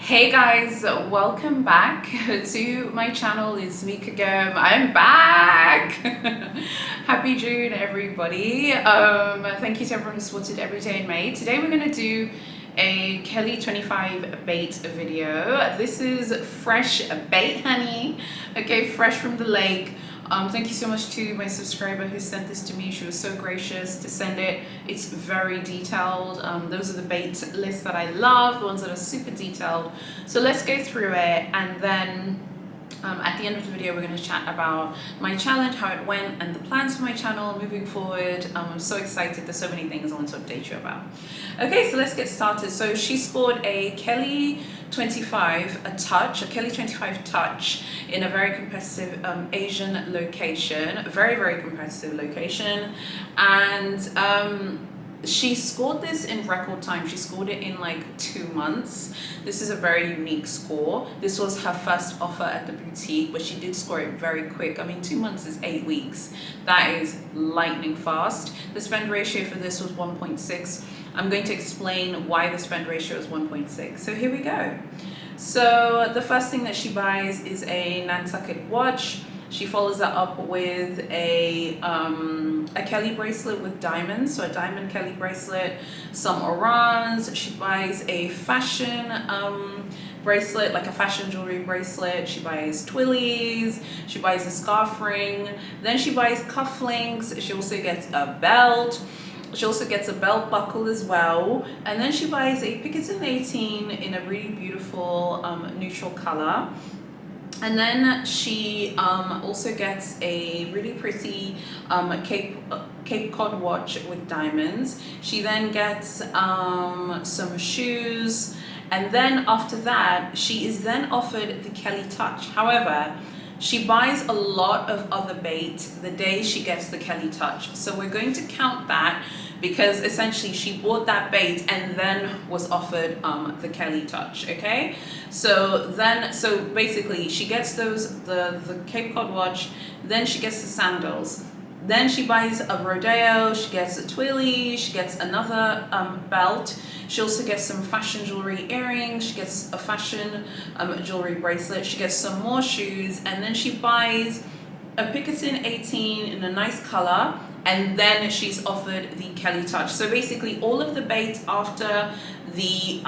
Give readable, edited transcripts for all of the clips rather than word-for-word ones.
Hey guys, welcome back to my channel. It's me again. I'm back. Happy June, everybody. Thank you to everyone who supported every day in May. Today we're gonna do a Kelly 25 bait video. This is fresh bait, honey. Okay, fresh from the lake. Thank you so much to my subscriber who sent this to me. She was so gracious to send it. It's very detailed. Those are the bait lists that I love, the ones that are super detailed. So let's go through it, and then at the end of the video we're going to chat about my challenge, how it went, and the plans for my channel moving forward. I'm so excited. There's so many things I want to update you about. Okay, so let's get started. So she scored a Kelly 25 a Kelly 25 touch in a very competitive Asian location, very competitive location, and she scored this in record time. She scored it in like 2 months. This is a very unique score. This was her first offer at the boutique, but she did score it very quick. I mean, 2 months is 8 weeks. That is lightning fast. The spend ratio for this was 1.6. I'm going to explain why the spend ratio is 1.6. So here we go. So the first thing that she buys is a Nantucket watch. She follows that up with a Kelly bracelet with diamonds, so a diamond Kelly bracelet, some orans. She buys a fashion bracelet, like a fashion jewelry bracelet. She buys twillies. She buys a scarf ring. Then she buys cufflinks. She also gets a belt. She also gets a belt buckle as well. And then she buys a Picotin 18 in a really beautiful neutral color. And then she also gets a really pretty Cape Cod watch with diamonds. She then gets some shoes, and then after that she is then offered the Kelly Touch. However, she buys a lot of other bait the day she gets the Kelly Touch, so we're going to count that, because essentially she bought that bait and then was offered the Kelly Touch. Okay, so basically she gets the Cape Cod watch, then she gets the sandals, then she buys a rodeo, she gets a twilly, she gets another belt. She also gets some fashion jewelry earrings, she gets a fashion jewelry bracelet, she gets some more shoes, and then she buys a Picotin 18 in a nice color, and then she's offered the Kelly Touch. So basically all of the bait after the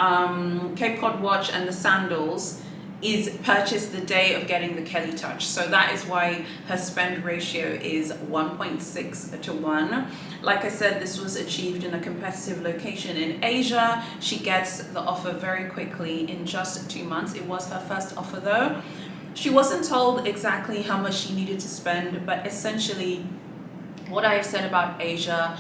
Cape Cod watch and the sandals is purchased the day of getting the Kelly Touch. So that is why her spend ratio is 1.6 to 1. Like I said, this was achieved in a competitive location in Asia. She gets the offer very quickly in just 2 months. It was her first offer though. She wasn't told exactly how much she needed to spend, but essentially what I've said about Asia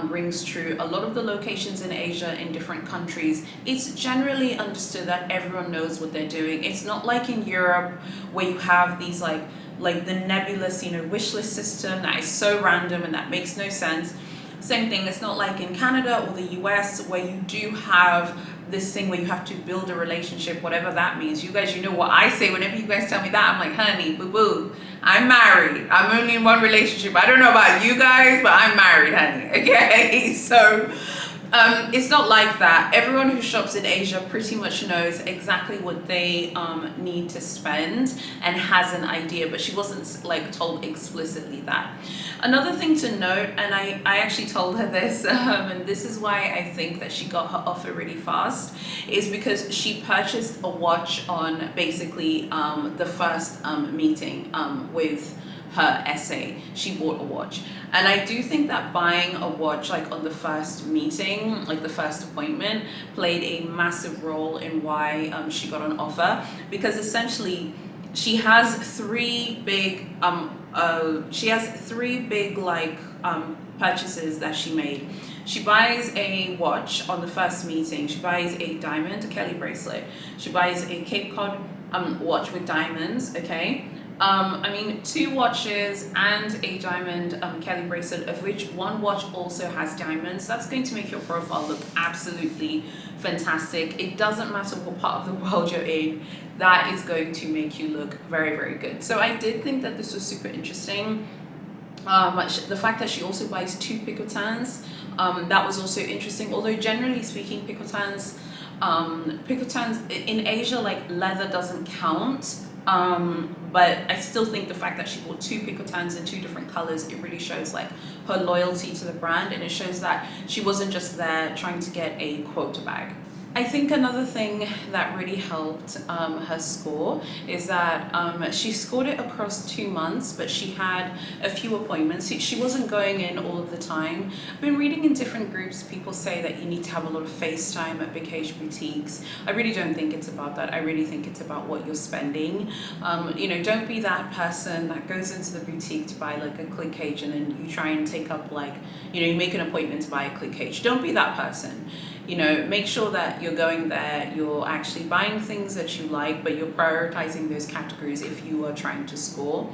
rings true. A lot of the locations in Asia, in different countries, it's generally understood that everyone knows what they're doing. It's not like in Europe where you have these like the nebulous, wish list system that is so random and that makes no sense. Same thing, it's not like in Canada or the US where you do have this thing where you have to build a relationship, whatever that means. You guys, you know what I say whenever you guys tell me that, I'm like, honey, boo-boo, I'm married. I'm only in one relationship. I don't know about you guys, but I'm married, honey, okay? So it's not like that. Everyone who shops in Asia pretty much knows exactly what they need to spend and has an idea, but she wasn't like told explicitly that. Another thing to note, and I actually told her this, and this is why I think that she got her offer really fast, is because she purchased a watch on basically the first meeting with her essay. She bought a watch, and I do think that buying a watch like on the first meeting, like the first appointment, played a massive role in why she got an offer, because essentially she has three big purchases that she made. She buys a watch on the first meeting. She buys a diamond Kelly bracelet. She buys a Cape Cod watch with diamonds. Okay. I mean, 2 watches and a diamond Kelly bracelet, of which one watch also has diamonds. That's going to make your profile look absolutely fantastic. It doesn't matter what part of the world you're in, that is going to make you look very good. So I did think that this was super interesting. The fact that she also buys 2 Picotins, that was also interesting. Although generally speaking, Picotins Picotans in Asia, like leather doesn't count. But I still think the fact that she bought 2 picotans in 2 different colors, it really shows like her loyalty to the brand, and it shows that she wasn't just there trying to get a quota bag. I think another thing that really helped her score is that she scored it across 2 months, but she had a few appointments. She wasn't going in all of the time. I've been reading in different groups, people say that you need to have a lot of FaceTime at Big H boutiques. I really don't think it's about that. I really think it's about what you're spending. You know, don't be that person that goes into the boutique to buy like a click H and then you try and take up like, you know, you make an appointment to buy a click H. Don't be that person. You know, make sure that you're going there, you're actually buying things that you like, but you're prioritizing those categories if you are trying to score.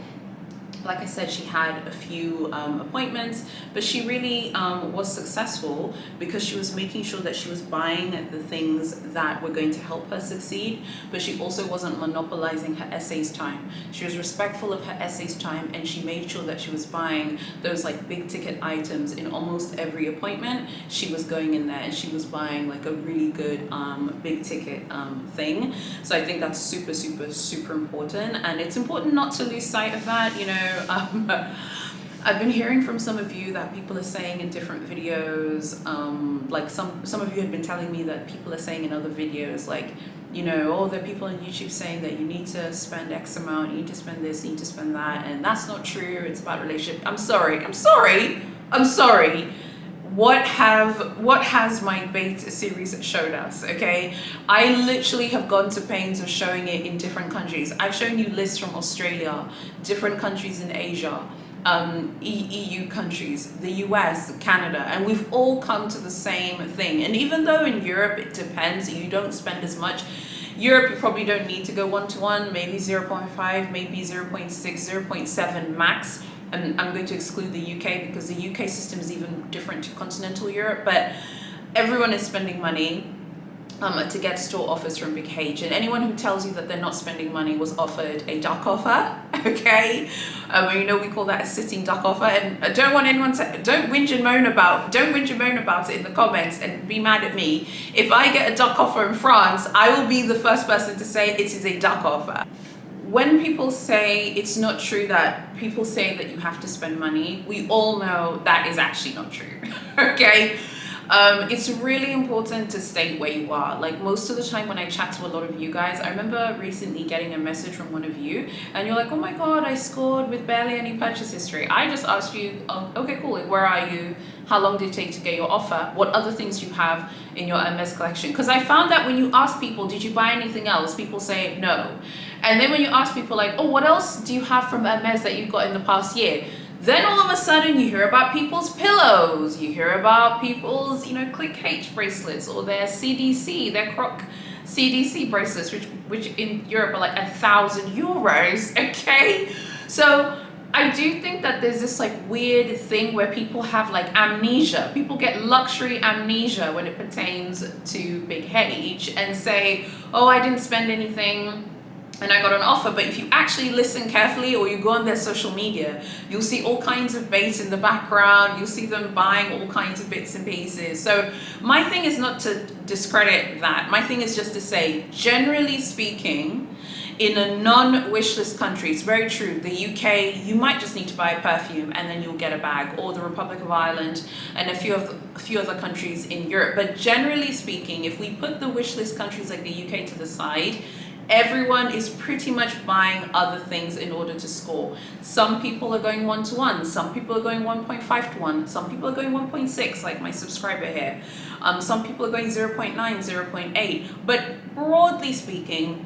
Like I said, she had a few appointments, but she really was successful because she was making sure that she was buying the things that were going to help her succeed, but she also wasn't monopolizing her essays time. She was respectful of her essays time, and she made sure that she was buying those like big ticket items in almost every appointment. She was going in there and she was buying like a really good big ticket thing. So I think that's super, super, super important, and it's important not to lose sight of that. You know, I've been hearing from some of you that people are saying in different videos, like some of you have been telling me that people are saying in other videos, like, you know, oh, there are people on YouTube saying that you need to spend X amount, you need to spend this, you need to spend that, and that's not true, it's about relationship. I'm sorry. What has my bait series showed us? Okay, I literally have gone to pains of showing it in different countries. I've shown you lists from Australia, different countries in Asia, EU countries, the US, Canada, and we've all come to the same thing. And even though in Europe it depends, you don't spend as much. Europe, you probably don't need to go 1-to-1, maybe 0.5, maybe 0.6, 0.7 max. And I'm going to exclude the UK because the UK system is even different to continental Europe, but everyone is spending money to get store offers from Big H, and anyone who tells you that they're not spending money was offered a duck offer, okay? You know, we call that a sitting duck offer, and I don't want anyone to, don't whinge and moan about it in the comments and be mad at me. If I get a duck offer in France, I will be the first person to say it is a duck offer. When people say it's not true that people say that you have to spend money, we all know that is actually not true, okay? It's really important to state where you are. Like most of the time when I chat to a lot of you guys, I remember recently getting a message from one of you and you're like, oh my God, I scored with barely any purchase history. I just asked you, oh, okay, cool, like, where are you? How long did it take to get your offer? What other things do you have in your Hermes collection? Because I found that when you ask people, did you buy anything else? People say no. And then when you ask people like, oh, what else do you have from Hermes that you got in the past year? Then all of a sudden you hear about people's pillows, you hear about people's, you know, Click H bracelets or their CDC, their Croc CDC bracelets, which in Europe are like €1,000, okay? So I do think that there's this like weird thing where people have like amnesia. People get luxury amnesia when it pertains to Big H and say, oh, I didn't spend anything and I got an offer. But if you actually listen carefully or you go on their social media, you'll see all kinds of bait in the background. You'll see them buying all kinds of bits and pieces. So my thing is not to discredit that. My thing is just to say, generally speaking, in a non-wish list country, it's very true. The UK, you might just need to buy a perfume and then you'll get a bag, or the Republic of Ireland and a few other countries in Europe. But generally speaking, if we put the wish list countries like the UK to the side, everyone is pretty much buying other things in order to score. Some people are going 1-to-1, some people are going 1.5-to-1, some people are going 1.6, like my subscriber here. Some people are going 0.9, 0.8. But broadly speaking,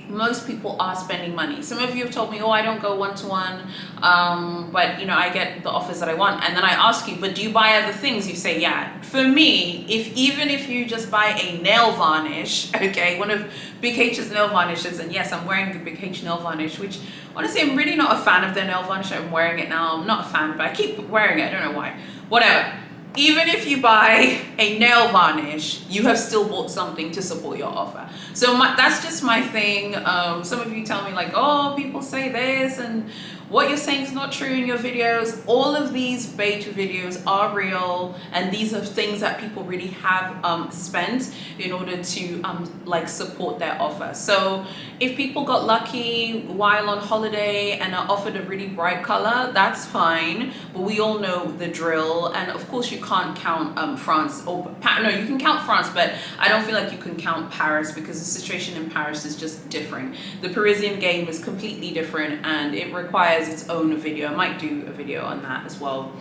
most people are spending money. Some of you have told me, oh, I don't go 1-to-1, but you know, I get the offers that I want. And then I ask you, but do you buy other things? You say, yeah. For me, even if you just buy a nail varnish, okay, one of Big H's nail varnishes, and yes, I'm wearing the Big H nail varnish, which honestly, I'm really not a fan of their nail varnish. I'm wearing it now. I'm not a fan, but I keep wearing it. I don't know why. Whatever. Even if you buy a nail varnish, you have still bought something to support your offer. So that's just my thing. Some of you tell me like, oh, people say this and what you're saying is not true in your videos. All of these bait videos are real, and these are things that people really have spent in order to like support their offer. So if people got lucky while on holiday and are offered a really bright color, that's fine, but we all know the drill. And of course you can't count France, or no, you can count France, but I don't feel like you can count Paris, because the situation in Paris is just different. The Parisian game is completely different, and it requires its own video. I might do a video on that as well.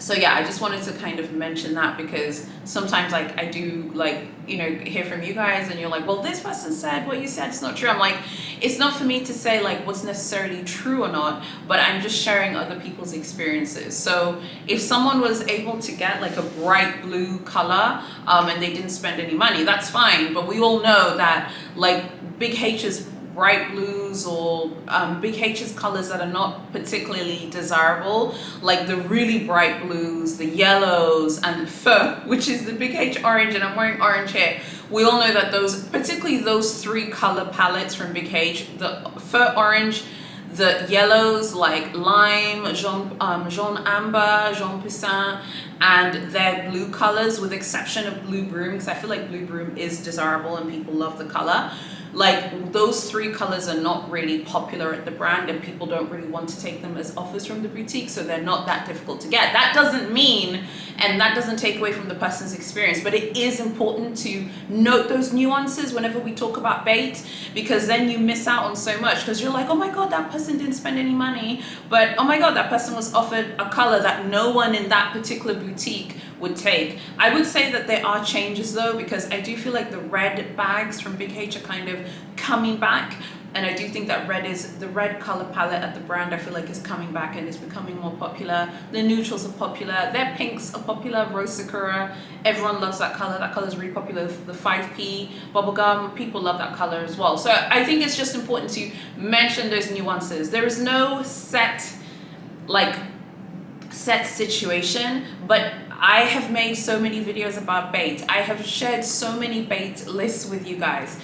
So yeah, I just wanted to kind of mention that, because sometimes like I do like, you know, hear from you guys and you're like, well, this person said what you said is not true. I'm like, it's not for me to say like what's necessarily true or not, but I'm just sharing other people's experiences. So if someone was able to get like a bright blue color and they didn't spend any money, that's fine. But we all know that like Big H's bright blues, or Big H's colors that are not particularly desirable, like the really bright blues, the yellows, and fur, which is the Big H orange, and I'm wearing orange here. We all know that those, particularly those three color palettes from Big H, the fur orange, the yellows like lime, jaune amber, jaune poussin, and their blue colors, with the exception of blue broom, because I feel like blue broom is desirable and people love the color. Like those three colors are not really popular at the brand, and people don't really want to take them as offers from the boutique, so they're not that difficult to get. That doesn't mean, and that doesn't take away from the person's experience, but it is important to note those nuances whenever we talk about bait, because then you miss out on so much, because you're like, oh my god, that person didn't spend any money, but oh my god, that person was offered a color that no one in that particular boutique would take. I would say that there are changes though, because I do feel like the red bags from Big H are kind of coming back, and I do think that the red color palette at the brand, I feel like is coming back and is becoming more popular. The neutrals are popular, their pinks are popular, Rose Sakura, everyone loves that color. That color is really popular. The 5P bubblegum, people love that color as well. So I think it's just important to mention those nuances. There is no set situation, but I have made so many videos about bait. I have shared so many bait lists with you guys.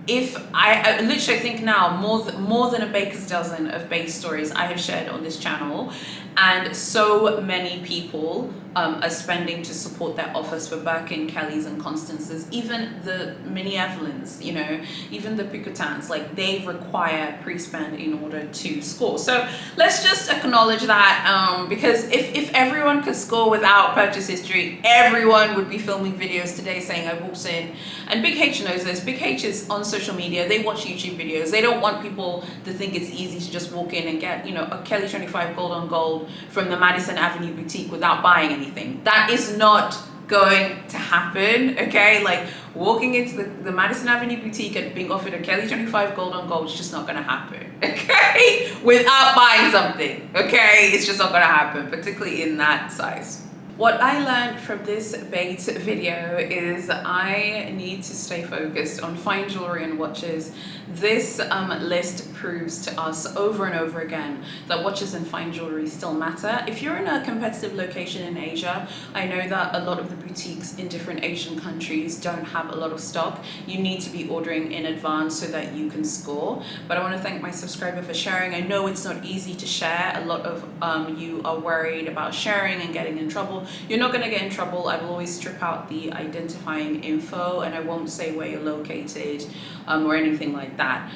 If I literally think now more than a baker's dozen of bait stories I have shared on this channel, and so many people are spending to support their offers for Birkin, Kellys, and Constances. Even the mini Evelyns, you know, even the Picotins, like they require pre-spend in order to score. So let's just acknowledge that, because if everyone could score without purchase history, everyone would be filming videos today saying I walked in. And Big H knows this. Big H is on social media. They watch YouTube videos. They don't want people to think it's easy to just walk in and get, you know, a Kelly 25 gold on gold from the Madison Avenue boutique without buying anything. That is not going to happen, okay? Like walking into the Madison Avenue boutique and being offered a Kelly 25 gold on gold is just not gonna happen, okay? Without buying something, okay? It's just not gonna happen, particularly in that size. What I learned from this bait video is I need to stay focused on fine jewelry and watches. This list proves to us over and over again that watches and fine jewelry still matter. If you're in a competitive location in Asia, I know that a lot of the boutiques in different Asian countries don't have a lot of stock. You need to be ordering in advance so that you can score. But I want to thank my subscriber for sharing. I know it's not easy to share. A lot of you are worried about sharing and getting in trouble. You're not going to get in trouble. I will always strip out the identifying info, and I won't say where you're located or anything like that.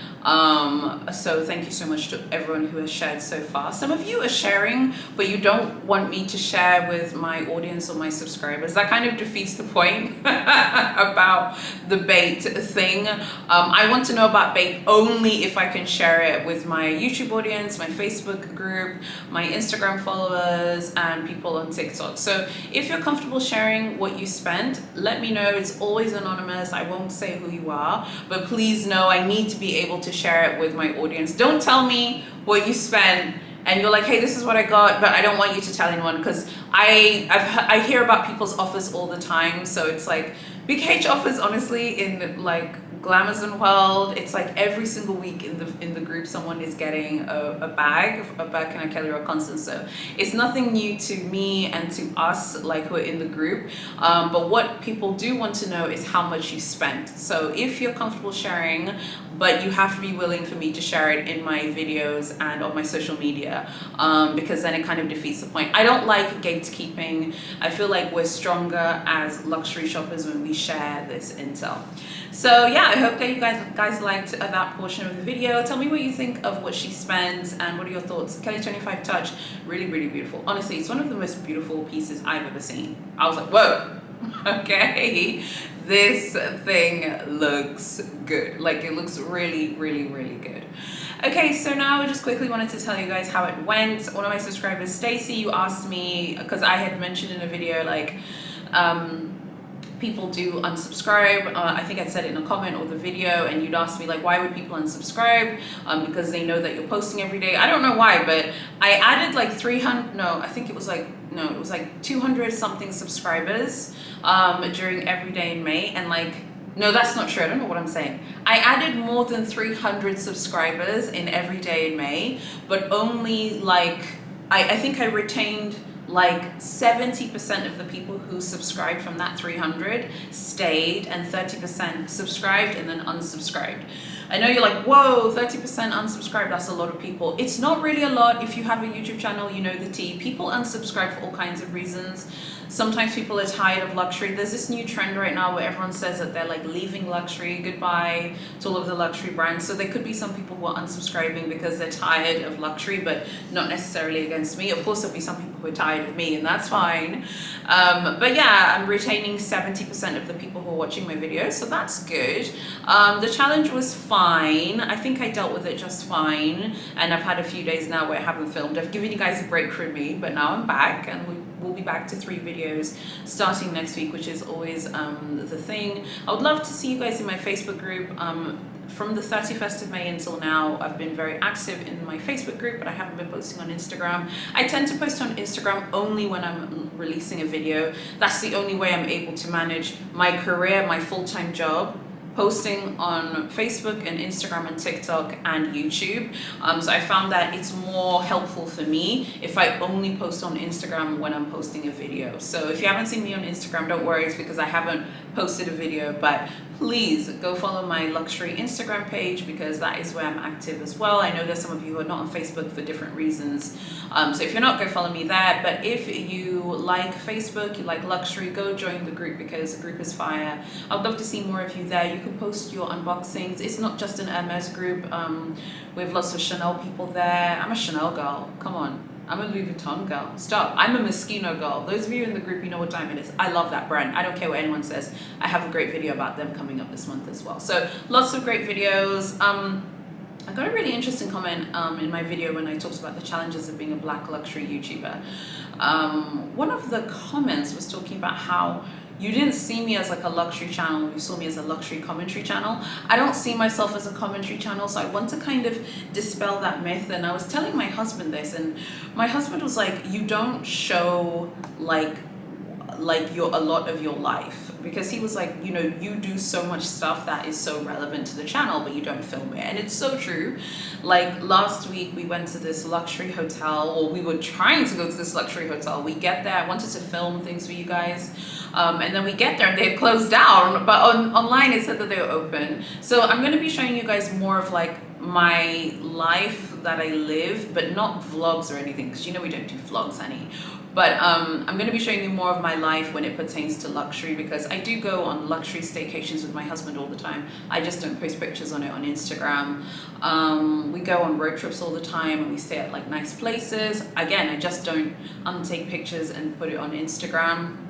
So thank you so much to everyone who has shared so far. Some of you are sharing, but you don't want me to share with my audience or my subscribers. That kind of defeats the point about the bait thing. I want to know about bait only if I can share it with my YouTube audience, my Facebook group, my Instagram followers, and people on TikTok. So if you're comfortable sharing what you spent, let me know. It's always anonymous. I won't say who you are, but please know I need to be able to share it with my audience. Don't tell me what you spent and you're like, hey, this is what I got, but I don't want you to tell anyone, because I hear about people's offers all the time. So it's like Big H offers, honestly, in like Glamazon world, it's like every single week in the group someone is getting a bag, a Birkin, a Kelly, or a Constance. So it's nothing new to me and to us, like, who are in the group. But what people do want to know is how much you spent. So if you're comfortable sharing, but you have to be willing for me to share it in my videos and on my social media, because then it kind of defeats the point. I don't like gatekeeping. I feel like we're stronger as luxury shoppers when we share this intel. So yeah, I hope that you guys liked that portion of the video. Tell me what you think of what she spent and what are your thoughts. Kelly 25 Touch, really, really beautiful. Honestly, it's one of the most beautiful pieces I've ever seen. I was like, whoa. Okay, this thing looks good. Like, it looks really, really, really good. Okay, so now I just quickly wanted to tell you guys how it went. One of my subscribers, Stacy, you asked me, because I had mentioned in a video, like, people do unsubscribe. I think I said it in a comment or the video, and you'd ask me, like, why would people unsubscribe? Because they know that you're posting every day. I don't know why, but I added like 300, no, I think it was like, no, it was like 200 something subscribers during Everyday in May, and like, no, that's not true. I don't know what I'm saying. I added more than 300 subscribers in Everyday in May, but only like, I think I retained like 70% of the people who subscribed from that 300 stayed, and 30% subscribed and then unsubscribed. I know you're like, whoa, 30% unsubscribed, that's a lot of people. It's not really a lot. If you have a YouTube channel, you know the tea. People unsubscribe for all kinds of reasons. Sometimes people are tired of luxury. There's this new trend right now where everyone says that they're like leaving luxury, goodbye to all of the luxury brands. So there could be some people who are unsubscribing because they're tired of luxury, but not necessarily against me. Of course, there'll be some people who are tired of me, and that's fine. But yeah, I'm retaining 70% of the people who are watching my videos, so that's good. The challenge was fine. I think I dealt with it just fine, and I've had a few days now where I haven't filmed. I've given you guys a break from me, but now I'm back, and we'll be back to 3 videos starting next week, which is always the thing. I would love to see you guys in my Facebook group. From the 31st of May until now, I've been very active in my Facebook group, but I haven't been posting on Instagram. I tend to post on Instagram only when I'm releasing a video. That's the only way I'm able to manage my career, my full-time job, posting on Facebook and Instagram and TikTok and YouTube. So I found that it's more helpful for me if I only post on Instagram when I'm posting a video. So if you haven't seen me on Instagram, don't worry, it's because I haven't posted a video, but please go follow my luxury Instagram page, because that is where I'm active as well. I know there's some of you who are not on Facebook for different reasons. So if you're not, go follow me there. But if you like Facebook, you like luxury, go join the group, because the group is fire. I'd love to see more of you there. You can post your unboxings. It's not just an Hermes group. We have lots of Chanel people there. I'm a Chanel girl, come on. I'm a Louis Vuitton girl. Stop. I'm a Moschino girl. Those of you in the group, you know what time it is. I love that brand. I don't care what anyone says. I have a great video about them coming up this month as well. So lots of great videos. I got a really interesting comment in my video when I talked about the challenges of being a black luxury YouTuber. One of the comments was talking about how you didn't see me as like a luxury channel, you saw me as a luxury commentary channel. I don't see myself as a commentary channel, so I want to kind of dispel that myth. And I was telling my husband this, and my husband was like, you don't show like a lot of your life, because he was like, you know, you do so much stuff that is so relevant to the channel, but you don't film it. And it's so true. Like last week we went to this luxury hotel, or we were trying to go to this luxury hotel. We get there, I wanted to film things for you guys, and then we get there and they had closed down, but online it said that they were open. So I'm going to be showing you guys more of like my life that I live, but not vlogs or anything, because you know we don't do vlogs, honey. But I'm going to be showing you more of my life when it pertains to luxury, because I do go on luxury staycations with my husband all the time. I just don't post pictures on it on Instagram. We go on road trips all the time, and we stay at like nice places. Again, I just don't take pictures and put it on Instagram.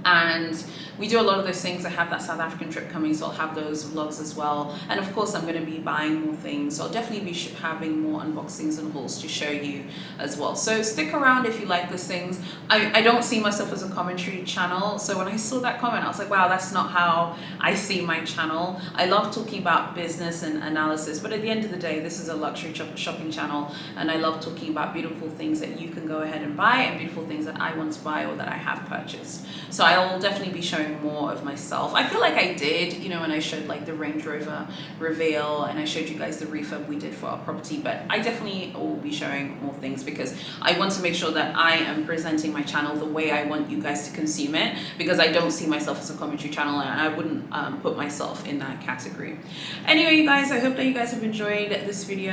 And we do a lot of those things. I have that South African trip coming, so I'll have those vlogs as well. And of course, I'm going to be buying more things, so I'll definitely be having more unboxings and hauls to show you as well. So stick around if you like those things. I don't see myself as a commentary channel, so when I saw that comment, I was like, wow, that's not how I see my channel. I love talking about business and analysis, but at the end of the day, this is a luxury shopping channel, and I love talking about beautiful things that you can go ahead and buy, and beautiful things that I want to buy or that I have purchased. So I'll definitely be showing more of myself. I feel like I did, you know, when I showed like the Range Rover reveal and I showed you guys the refurb we did for our property, but I definitely will be showing more things because I want to make sure that I am presenting my channel the way I want you guys to consume it, because I don't see myself as a commentary channel and I wouldn't put myself in that category. Anyway, you guys, I hope that you guys have enjoyed this video.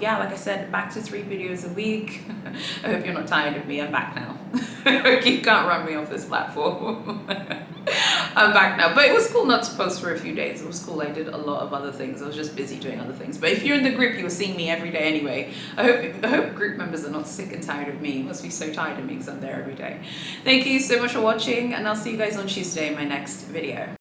Yeah, like I said, back to 3 videos a week. I hope you're not tired of me. I'm back now. You can't run me off this platform. I'm back now, but it was cool not to post for a few days. It was cool. I did a lot of other things. I was just busy doing other things. But if you're in the group, you're seeing me every day anyway. I hope group members are not sick and tired of me. You must be so tired of me because I'm there every day. Thank you so much for watching, and I'll see you guys on Tuesday in my next video.